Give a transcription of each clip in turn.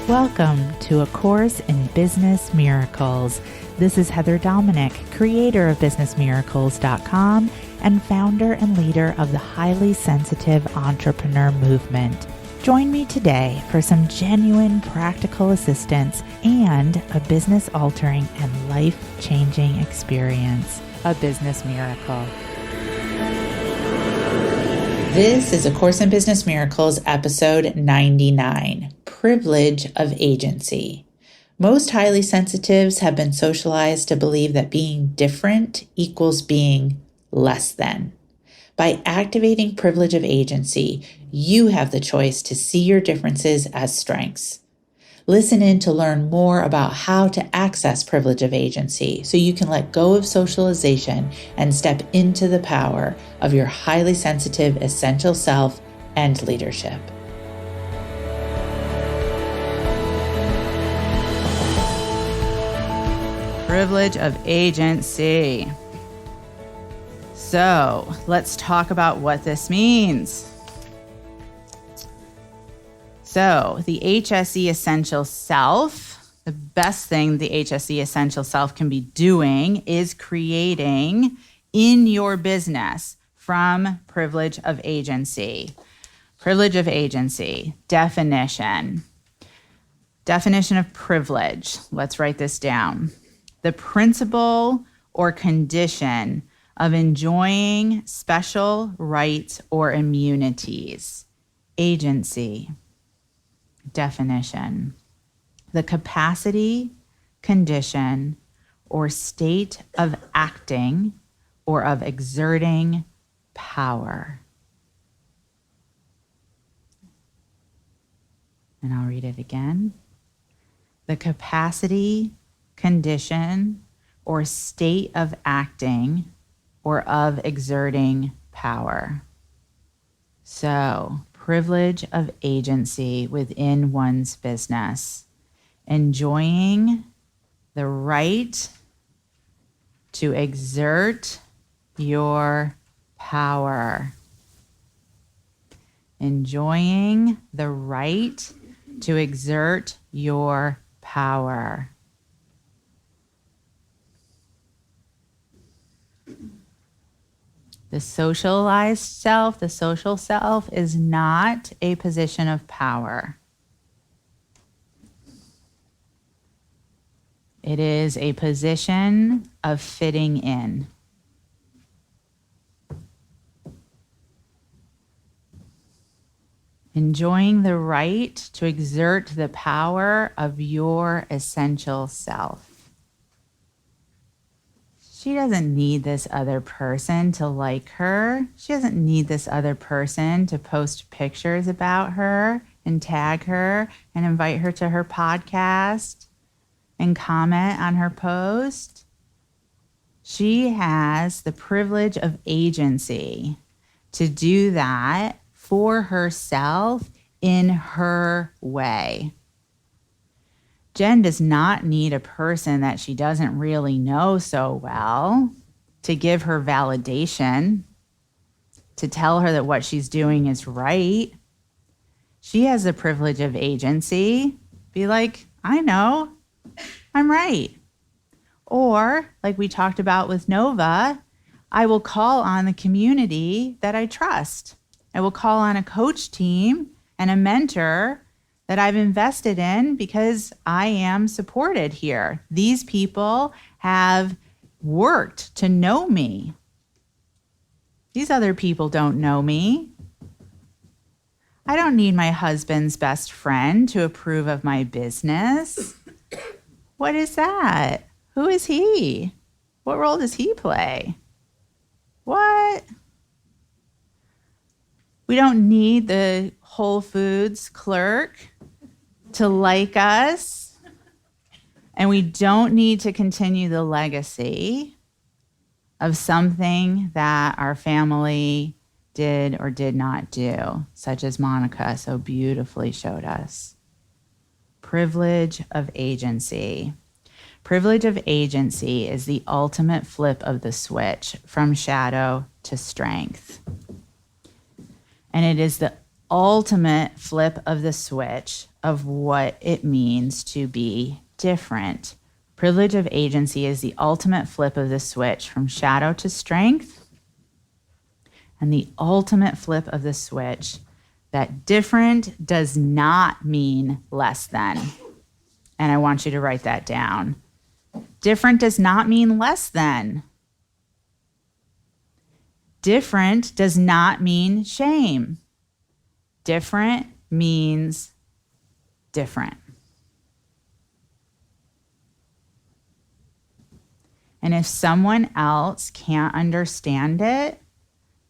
Welcome to A Course in Business Miracles. This is Heather Dominick, creator of businessmiracles.com and founder and leader of the highly sensitive entrepreneur movement. Join me today for some genuine practical assistance and a business-altering and life-changing experience, a business miracle. This is A Course in Business Miracles, episode 99, Privilege of Agency. Most highly sensitives have been socialized to believe that being different equals being less than. By activating privilege of agency, you have the choice to see your differences as strengths. Listen in to learn more about how to access privilege of agency so you can let go of socialization and step into the power of your highly sensitive essential self and leadership. Privilege of agency. So let's talk about what this means. So the HSE Essential Self, the best thing the HSE Essential Self can be doing is creating in your business from privilege of agency. Privilege of agency, definition. Definition of privilege. Let's write this down. The principle or condition of enjoying special rights or immunities. Agency. Definition. The capacity, condition, or state of acting or of exerting power. And I'll read it again. The capacity, condition, or state of acting or of exerting power. So, privilege of agency within one's business. Enjoying the right to exert your power. Enjoying the right to exert your power. The socialized self, the social self, is not a position of power. It is a position of fitting in. Enjoying the right to exert the power of your essential self. She doesn't need this other person to like her. She doesn't need this other person to post pictures about her and tag her and invite her to her podcast and comment on her post. She has the privilege of agency to do that for herself in her way. Jen does not need a person that she doesn't really know so well to give her validation, to tell her that what she's doing is right. She has the privilege of agency. Be like, I know, I'm right. Or, like we talked about with Nova, I will call on the community that I trust. I will call on a coach team and a mentor that I've invested in because I am supported here. These people have worked to know me. These other people don't know me. I don't need my husband's best friend to approve of my business. What is that? Who is he? What role does he play? What? We don't need the Whole Foods clerk to like us, and we don't need to continue the legacy of something that our family did or did not do, such as Monica so beautifully showed us. Privilege of agency. Privilege of agency is the ultimate flip of the switch from shadow to strength. And it is the ultimate flip of the switch of what it means to be different. Privilege of agency is the ultimate flip of the switch from shadow to strength, and the ultimate flip of the switch that different does not mean less than. And I want you to write that down. Different does not mean less than. Different does not mean shame. Different means different. And if someone else can't understand it,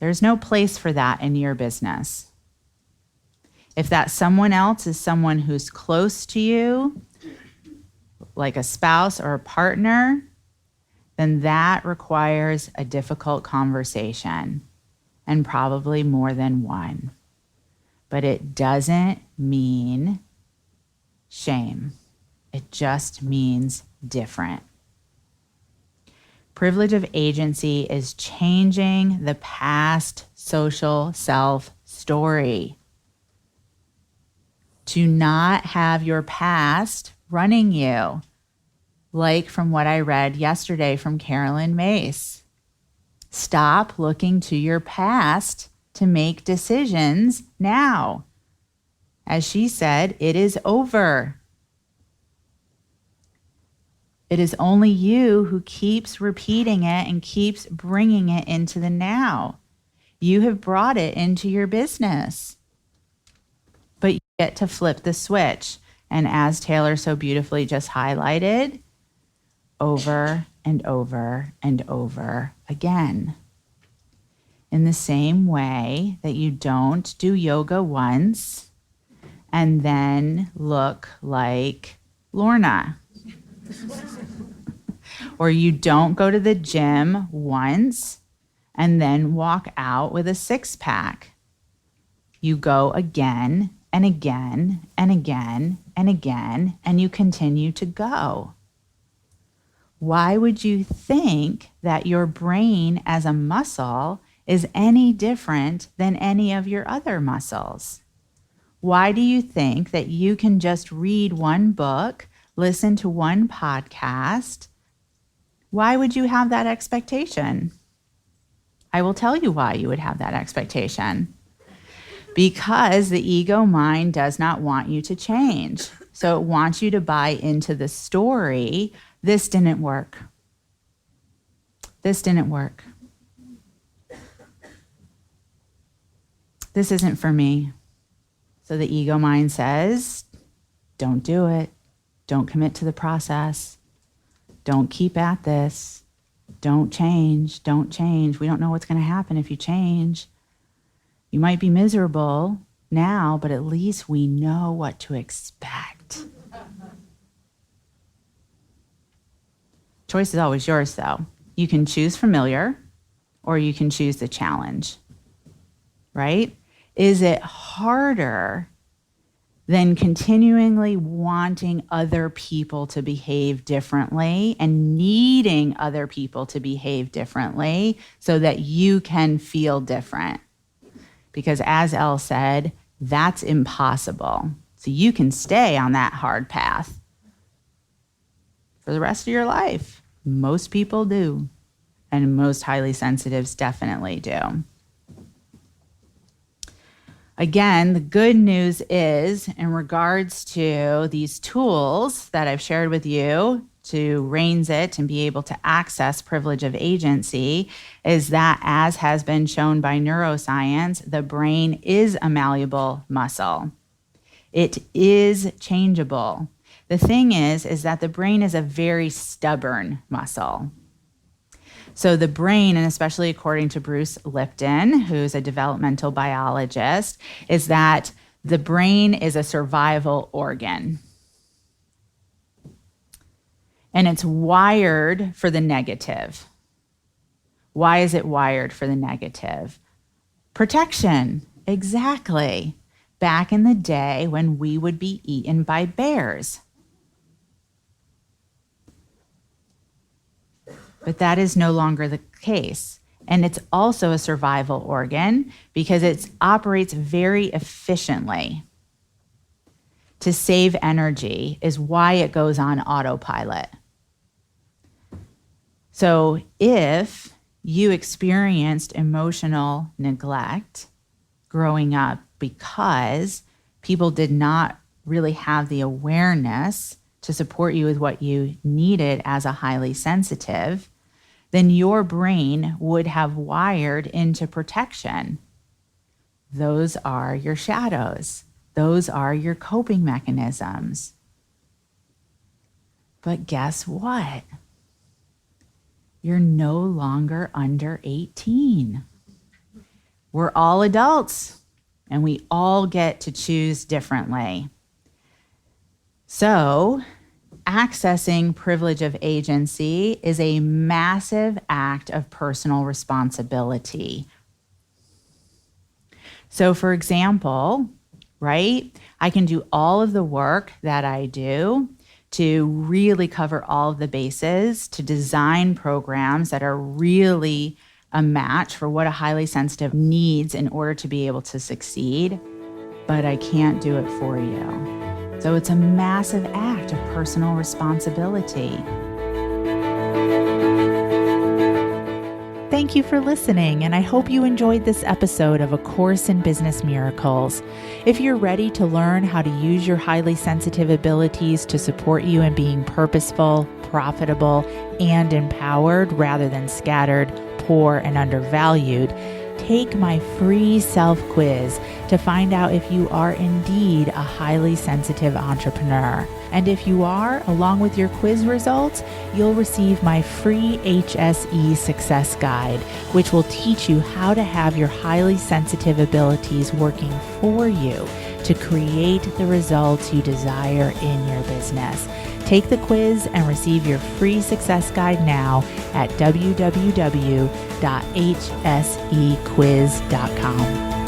there's no place for that in your business. If that someone else is someone who's close to you, like a spouse or a partner, then that requires a difficult conversation, and probably more than one. But it doesn't mean shame. It just means different. Privilege of agency is changing the past social self story. To not have your past running you, like from what I read yesterday from Carolyn Mace. Stop looking to your past to make decisions now. As she said, it is over. It is only you who keeps repeating it and keeps bringing it into the now. You have brought it into your business, but you get to flip the switch. And as Taylor so beautifully just highlighted, over and over and over again. In the same way that you don't do yoga once and then look like Lorna. Or you don't go to the gym once and then walk out with a six-pack. You go again and again and again and again, and you continue to go. Why would you think that your brain as a muscle is any different than any of your other muscles? Why do you think that you can just read one book, listen to one podcast? Why would you have that expectation? I will tell you why you would have that expectation. Because the ego mind does not want you to change. So it wants you to buy into the story. This didn't work. This didn't work. This isn't for me. So the ego mind says, don't do it. Don't commit to the process. Don't keep at this. Don't change. Don't change. We don't know what's going to happen if you change. You might be miserable now, but at least we know what to expect. Choice is always yours, though. You can choose familiar or you can choose the challenge, right? Is it harder than continually wanting other people to behave differently and needing other people to behave differently so that you can feel different? Because as Elle said, that's impossible. So you can stay on that hard path for the rest of your life. Most people do, and most highly sensitives definitely do. Again, the good news is, in regards to these tools that I've shared with you to reins it and be able to access privilege of agency, is that, as has been shown by neuroscience, the brain is a malleable muscle. It is changeable. The thing is that the brain is a very stubborn muscle. So the brain, and especially according to Bruce Lipton, who's a developmental biologist, is that the brain is a survival organ. And it's wired for the negative. Why is it wired for the negative? Protection, exactly. Back in the day when we would be eaten by bears. But that is no longer the case. And it's also a survival organ because it operates very efficiently. To save energy is why it goes on autopilot. So if you experienced emotional neglect growing up because people did not really have the awareness to support you with what you needed as a highly sensitive, then your brain would have wired into protection. Those are your shadows. Those are your coping mechanisms. But guess what? You're no longer under 18. We're all adults, and we all get to choose differently. So, accessing privilege of agency is a massive act of personal responsibility. So, for example, right, I can do all of the work that I do to really cover all of the bases, to design programs that are really a match for what a highly sensitive needs in order to be able to succeed, but I can't do it for you. So it's a massive act of personal responsibility. Thank you for listening, and I hope you enjoyed this episode of A Course in Business Miracles. If you're ready to learn how to use your highly sensitive abilities to support you in being purposeful, profitable, and empowered rather than scattered, poor, and undervalued, take my free self-quiz to find out if you are indeed a highly sensitive entrepreneur. And if you are, along with your quiz results, you'll receive my free HSE Success Guide, which will teach you how to have your highly sensitive abilities working for you to create the results you desire in your business. Take the quiz and receive your free success guide now at www.hsequiz.com.